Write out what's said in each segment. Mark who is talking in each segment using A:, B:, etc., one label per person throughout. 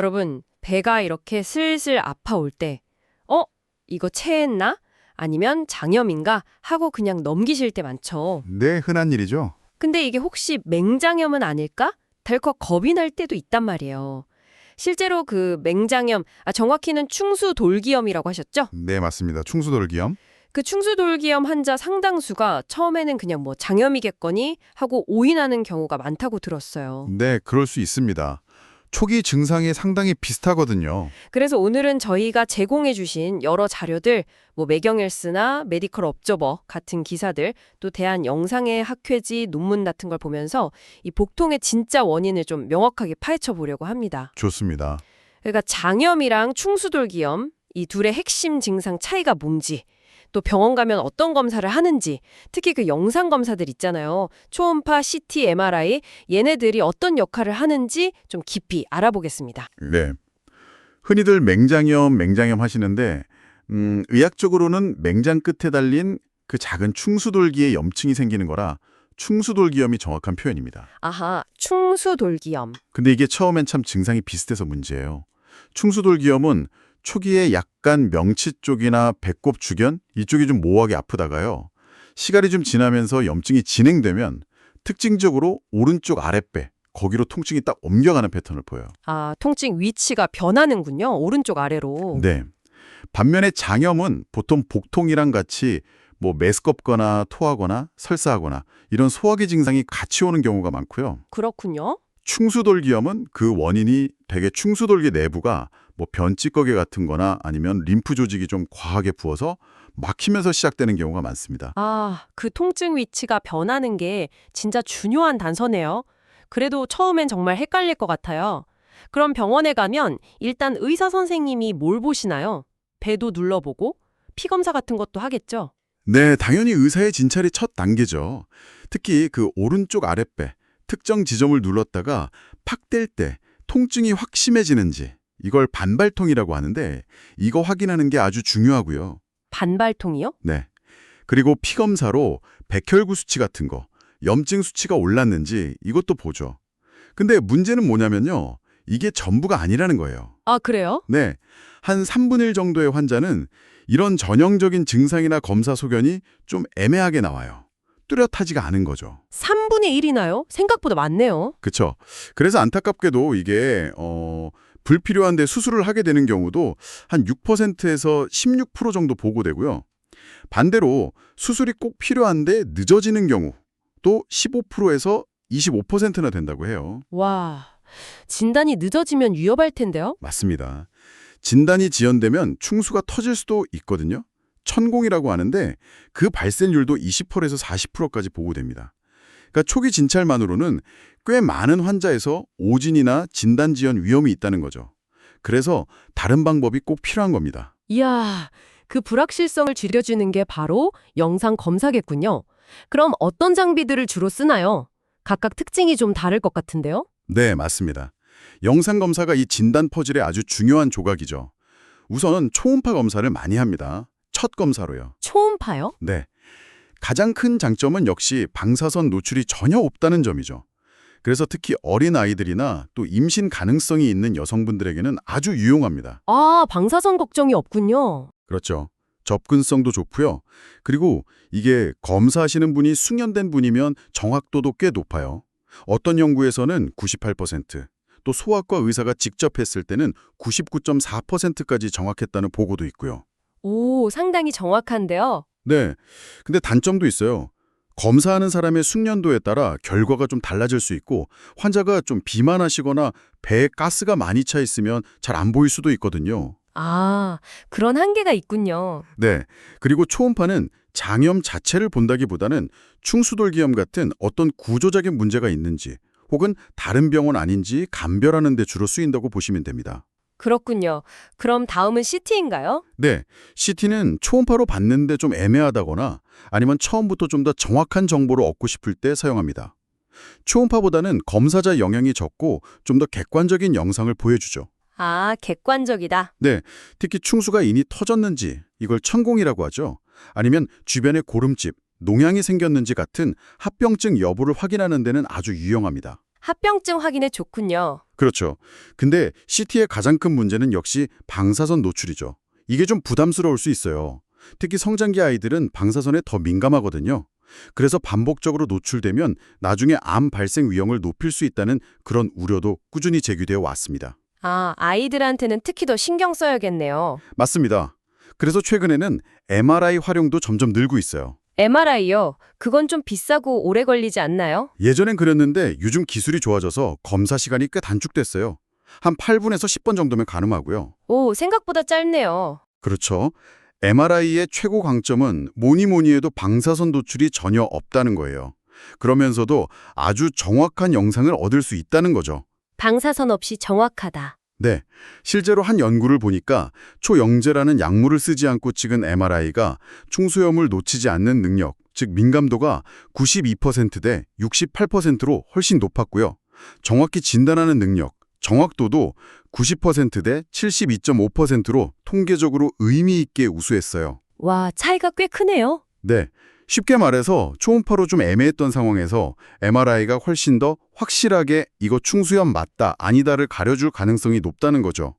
A: 여러분, 배가 이렇게 슬슬 아파올 때, 어? 이거 체했나? 아니면 장염인가? 하고 그냥 넘기실 때 많죠.
B: 네, 흔한 일이죠.
A: 근데 이게 혹시 맹장염은 아닐까? 덜컥 겁이 날 때도 있단 말이에요. 실제로 그 맹장염, 정확히는 충수돌기염이라고 하셨죠?
B: 네, 맞습니다. 충수돌기염.
A: 그 충수돌기염 환자 상당수가 처음에는 그냥 뭐 장염이겠거니 하고 오인하는 경우가 많다고 들었어요.
B: 네, 그럴 수 있습니다. 초기 증상이 상당히 비슷하거든요.
A: 그래서 오늘은 저희가 제공해 주신 여러 자료들, 뭐 매경헬스나 메디컬 업저버 같은 기사들, 또 대한 영상의 학회지 논문 같은 걸 보면서 이 복통의 진짜 원인을 좀 명확하게 파헤쳐 보려고 합니다.
B: 좋습니다.
A: 그러니까 장염이랑 충수돌기염, 이 둘의 핵심 증상 차이가 뭔지, 또 병원 가면 어떤 검사를 하는지, 특히 그 영상 검사들 있잖아요. 초음파, CT, MRI, 얘네들이 어떤 역할을 하는지 좀 깊이 알아보겠습니다.
B: 네. 흔히들 맹장염 하시는데 의학적으로는 맹장 끝에 달린 그 작은 충수돌기에 염증이 생기는 거라 충수돌기염이 정확한 표현입니다.
A: 아하, 충수돌기염.
B: 근데 이게 처음엔 참 증상이 비슷해서 문제예요. 충수돌기염은 초기에 약간 명치 쪽이나 배꼽 주변 이쪽이 좀 모호하게 아프다가요. 시간이 좀 지나면서 염증이 진행되면 특징적으로 오른쪽 아랫배, 거기로 통증이 딱 옮겨가는 패턴을 보여요.
A: 아, 통증 위치가 변하는군요. 오른쪽 아래로.
B: 네. 반면에 장염은 보통 복통이랑 같이 뭐 메스껍거나 토하거나 설사하거나 이런 소화기 증상이 같이 오는 경우가 많고요.
A: 그렇군요.
B: 충수돌기염은 그 원인이 대개 충수돌기 내부가 뭐 변찌꺼기 같은 거나 아니면 림프 조직이 좀 과하게 부어서 막히면서 시작되는 경우가 많습니다.
A: 아, 그 통증 위치가 변하는 게 진짜 중요한 단서네요. 그래도 처음엔 정말 헷갈릴 것 같아요. 그럼 병원에 가면 일단 의사 선생님이 뭘 보시나요? 배도 눌러보고 피 검사 같은 것도 하겠죠?
B: 네, 당연히 의사의 진찰이 첫 단계죠. 특히 그 오른쪽 아랫배, 특정 지점을 눌렀다가 팍 뗄 때 통증이 확 심해지는지 이걸 반발통이라고 하는데 이거 확인하는 게 아주 중요하고요.
A: 반발통이요?
B: 네. 그리고 피검사로 백혈구 수치 같은 거, 염증 수치가 올랐는지 이것도 보죠. 근데 문제는 뭐냐면요. 이게 전부가 아니라는 거예요.
A: 아, 그래요?
B: 네. 한 3분의 1 정도의 환자는 이런 전형적인 증상이나 검사 소견이 좀 애매하게 나와요. 뚜렷하지가 않은 거죠.
A: 3분의 1이나요? 생각보다 많네요.
B: 그렇죠. 그래서 안타깝게도 이게 불필요한데 수술을 하게 되는 경우도 한 6%에서 16% 정도 보고되고요. 반대로 수술이 꼭 필요한데 늦어지는 경우 또 15%에서 25%나 된다고 해요.
A: 와, 진단이 늦어지면 위험할 텐데요?
B: 맞습니다. 진단이 지연되면 충수가 터질 수도 있거든요. 천공이라고 하는데 그 발생률도 20%에서 40%까지 보고됩니다. 그러니까 초기 진찰만으로는 꽤 많은 환자에서 오진이나 진단 지연 위험이 있다는 거죠. 그래서 다른 방법이 꼭 필요한 겁니다.
A: 이야, 그 불확실성을 줄여주는 게 바로 영상 검사겠군요. 그럼 어떤 장비들을 주로 쓰나요? 각각 특징이 좀 다를 것 같은데요?
B: 네, 맞습니다. 영상 검사가 이 진단 퍼즐의 아주 중요한 조각이죠. 우선 초음파 검사를 많이 합니다. 첫 검사로요.
A: 초음파요?
B: 네. 가장 큰 장점은 역시 방사선 노출이 전혀 없다는 점이죠. 그래서 특히 어린 아이들이나 또 임신 가능성이 있는 여성분들에게는 아주 유용합니다.
A: 아, 방사선 걱정이 없군요.
B: 그렇죠. 접근성도 좋고요. 그리고 이게 검사하시는 분이 숙련된 분이면 정확도도 꽤 높아요. 어떤 연구에서는 98%, 또 소아과 의사가 직접 했을 때는 99.4%까지 정확했다는 보고도 있고요.
A: 오, 상당히 정확한데요.
B: 네. 근데 단점도 있어요. 검사하는 사람의 숙련도에 따라 결과가 좀 달라질 수 있고 환자가 좀 비만하시거나 배에 가스가 많이 차 있으면 잘 안 보일 수도 있거든요.
A: 아, 그런 한계가 있군요.
B: 네. 그리고 초음파는 장염 자체를 본다기보다는 충수돌기염 같은 어떤 구조적인 문제가 있는지 혹은 다른 병원 아닌지 감별하는 데 주로 쓰인다고 보시면 됩니다.
A: 그렇군요. 그럼 다음은 CT인가요?
B: 네. CT는 초음파로 봤는데 좀 애매하다거나 아니면 처음부터 좀 더 정확한 정보를 얻고 싶을 때 사용합니다. 초음파보다는 검사자 영향이 적고 좀 더 객관적인 영상을 보여주죠.
A: 아, 객관적이다.
B: 네. 특히 충수가 이미 터졌는지 이걸 천공이라고 하죠. 아니면 주변에 고름집, 농양이 생겼는지 같은 합병증 여부를 확인하는 데는 아주 유용합니다.
A: 합병증 확인에 좋군요.
B: 그렇죠. 근데 CT의 가장 큰 문제는 역시 방사선 노출이죠. 이게 좀 부담스러울 수 있어요. 특히 성장기 아이들은 방사선에 더 민감하거든요. 그래서 반복적으로 노출되면 나중에 암 발생 위험을 높일 수 있다는 그런 우려도 꾸준히 제기되어 왔습니다.
A: 아, 아이들한테는 특히 더 신경 써야겠네요.
B: 맞습니다. 그래서 최근에는 MRI 활용도 점점 늘고 있어요.
A: MRI요? 그건 좀 비싸고 오래 걸리지 않나요?
B: 예전엔 그랬는데 요즘 기술이 좋아져서 검사 시간이 꽤 단축됐어요. 한 8분에서 10분 정도면 가능하고요.
A: 오, 생각보다 짧네요.
B: 그렇죠. MRI의 최고 강점은 뭐니 해도 방사선 노출이 전혀 없다는 거예요. 그러면서도 아주 정확한 영상을 얻을 수 있다는 거죠.
A: 방사선 없이 정확하다.
B: 네, 실제로 한 연구를 보니까 초영제라는 약물을 쓰지 않고 찍은 MRI가 충수염을 놓치지 않는 능력, 즉 민감도가 92%대 68%로 훨씬 높았고요. 정확히 진단하는 능력, 정확도도 90%대 72.5%로 통계적으로 의미 있게 우수했어요.
A: 와, 차이가 꽤 크네요.
B: 네, 쉽게 말해서 초음파로 좀 애매했던 상황에서 MRI가 훨씬 더 확실하게 이거 충수염 맞다, 아니다를 가려줄 가능성이 높다는 거죠.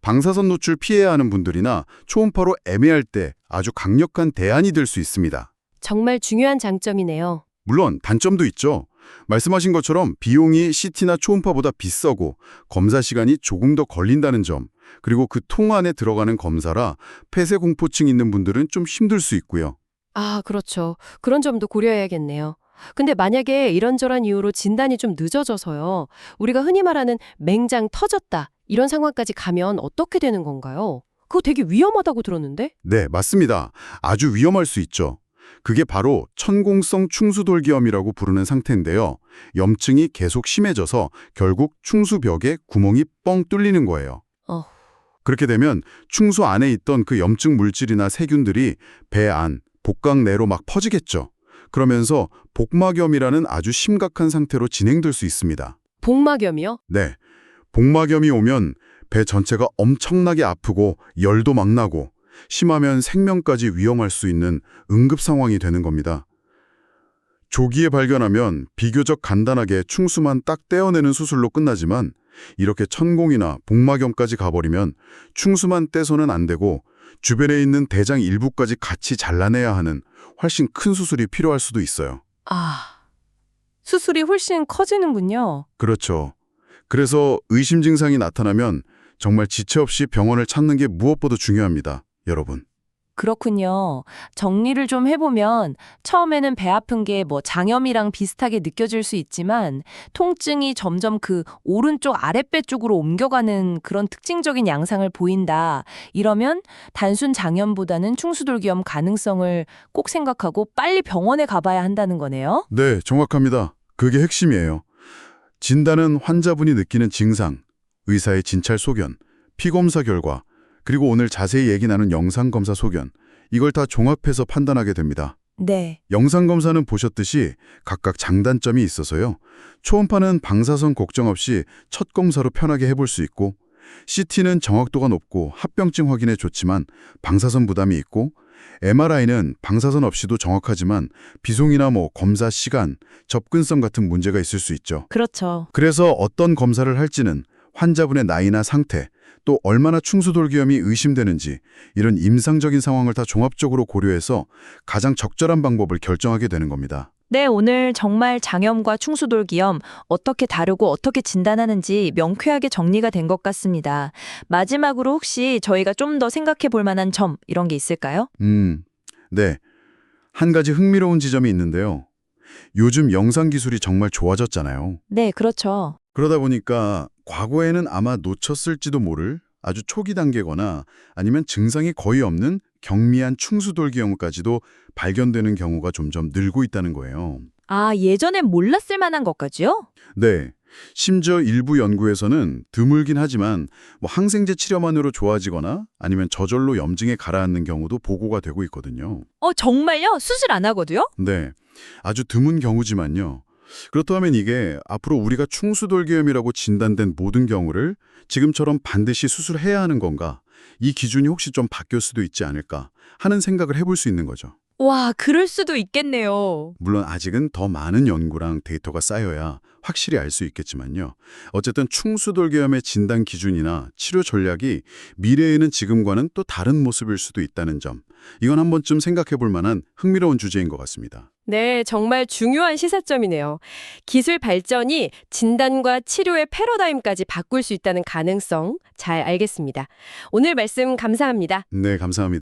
B: 방사선 노출 피해야 하는 분들이나 초음파로 애매할 때 아주 강력한 대안이 될 수 있습니다.
A: 정말 중요한 장점이네요.
B: 물론 단점도 있죠. 말씀하신 것처럼 비용이 CT나 초음파보다 비싸고 검사 시간이 조금 더 걸린다는 점, 그리고 그 통 안에 들어가는 검사라 폐쇄공포증 있는 분들은 좀 힘들 수 있고요.
A: 아, 그렇죠. 그런 점도 고려해야겠네요. 근데 만약에 이런저런 이유로 진단이 좀 늦어져서요. 우리가 흔히 말하는 맹장 터졌다. 이런 상황까지 가면 어떻게 되는 건가요? 그거 되게 위험하다고 들었는데?
B: 네, 맞습니다. 아주 위험할 수 있죠. 그게 바로 천공성 충수돌기염이라고 부르는 상태인데요. 염증이 계속 심해져서 결국 충수벽에 구멍이 뻥 뚫리는 거예요. 그렇게 되면 충수 안에 있던 그 염증 물질이나 세균들이 배 안, 복강 내로 막 퍼지겠죠. 그러면서 복막염이라는 아주 심각한 상태로 진행될 수 있습니다.
A: 복막염이요?
B: 네, 복막염이 오면 배 전체가 엄청나게 아프고 열도 막 나고 심하면 생명까지 위험할 수 있는 응급 상황이 되는 겁니다. 조기에 발견하면 비교적 간단하게 충수만 딱 떼어내는 수술로 끝나지만 이렇게 천공이나 복막염까지 가버리면 충수만 떼서는 안 되고 주변에 있는 대장 일부까지 같이 잘라내야 하는 훨씬 큰 수술이 필요할 수도 있어요.
A: 아, 수술이 훨씬 커지는군요.
B: 그렇죠. 그래서 의심 증상이 나타나면 정말 지체 없이 병원을 찾는 게 무엇보다 중요합니다, 여러분.
C: 그렇군요. 정리를 좀 해보면 처음에는 배 아픈 게 뭐 장염이랑 비슷하게 느껴질 수 있지만 통증이 점점 그 오른쪽 아랫배 쪽으로 옮겨가는 그런 특징적인 양상을 보인다. 이러면 단순 장염보다는 충수돌기염 가능성을 꼭 생각하고 빨리 병원에 가봐야 한다는 거네요.
B: 네, 정확합니다. 그게 핵심이에요. 진단은 환자분이 느끼는 증상, 의사의 진찰 소견, 피검사 결과, 그리고 오늘 자세히 얘기 나눈 영상검사 소견, 이걸 다 종합해서 판단하게 됩니다.
C: 네.
B: 영상검사는 보셨듯이 각각 장단점이 있어서요. 초음파는 방사선 걱정 없이 첫 검사로 편하게 해볼 수 있고, CT는 정확도가 높고 합병증 확인에 좋지만 방사선 부담이 있고, MRI는 방사선 없이도 정확하지만 비송이나 검사 시간, 접근성 같은 문제가 있을 수 있죠.
C: 그렇죠.
B: 그래서 어떤 검사를 할지는 환자분의 나이나 상태, 또 얼마나 충수돌기염이 의심되는지 이런 임상적인 상황을 다 종합적으로 고려해서 가장 적절한 방법을 결정하게 되는 겁니다.
C: 네, 오늘 정말 장염과 충수돌기염 어떻게 다루고 어떻게 진단하는지 명쾌하게 정리가 된 것 같습니다. 마지막으로 혹시 저희가 좀 더 생각해 볼 만한 점 이런 게 있을까요?
B: 네. 한 가지 흥미로운 지점이 있는데요. 요즘 영상 기술이 정말 좋아졌잖아요.
C: 네, 그렇죠.
B: 그러다 보니까 과거에는 아마 놓쳤을지도 모를 아주 초기 단계거나 아니면 증상이 거의 없는 경미한 충수돌기염까지도 발견되는 경우가 점점 늘고 있다는 거예요.
C: 아, 예전엔 몰랐을 만한 것까지요?
B: 네. 심지어 일부 연구에서는 드물긴 하지만 항생제 치료만으로 좋아지거나 아니면 저절로 염증에 가라앉는 경우도 보고가 되고 있거든요.
C: 정말요? 수술 안 하고도요?
B: 네. 아주 드문 경우지만요. 그렇다면 이게 앞으로 우리가 충수돌기염이라고 진단된 모든 경우를 지금처럼 반드시 수술해야 하는 건가? 이 기준이 혹시 좀 바뀔 수도 있지 않을까 하는 생각을 해볼 수 있는 거죠.
D: 와, 그럴 수도 있겠네요.
B: 물론 아직은 더 많은 연구랑 데이터가 쌓여야 확실히 알 수 있겠지만요. 어쨌든 충수돌기염의 진단 기준이나 치료 전략이 미래에는 지금과는 또 다른 모습일 수도 있다는 점. 이건 한 번쯤 생각해 볼 만한 흥미로운 주제인 것 같습니다.
A: 네, 정말 중요한 시사점이네요. 기술 발전이 진단과 치료의 패러다임까지 바꿀 수 있다는 가능성 잘 알겠습니다. 오늘 말씀 감사합니다.
B: 네, 감사합니다.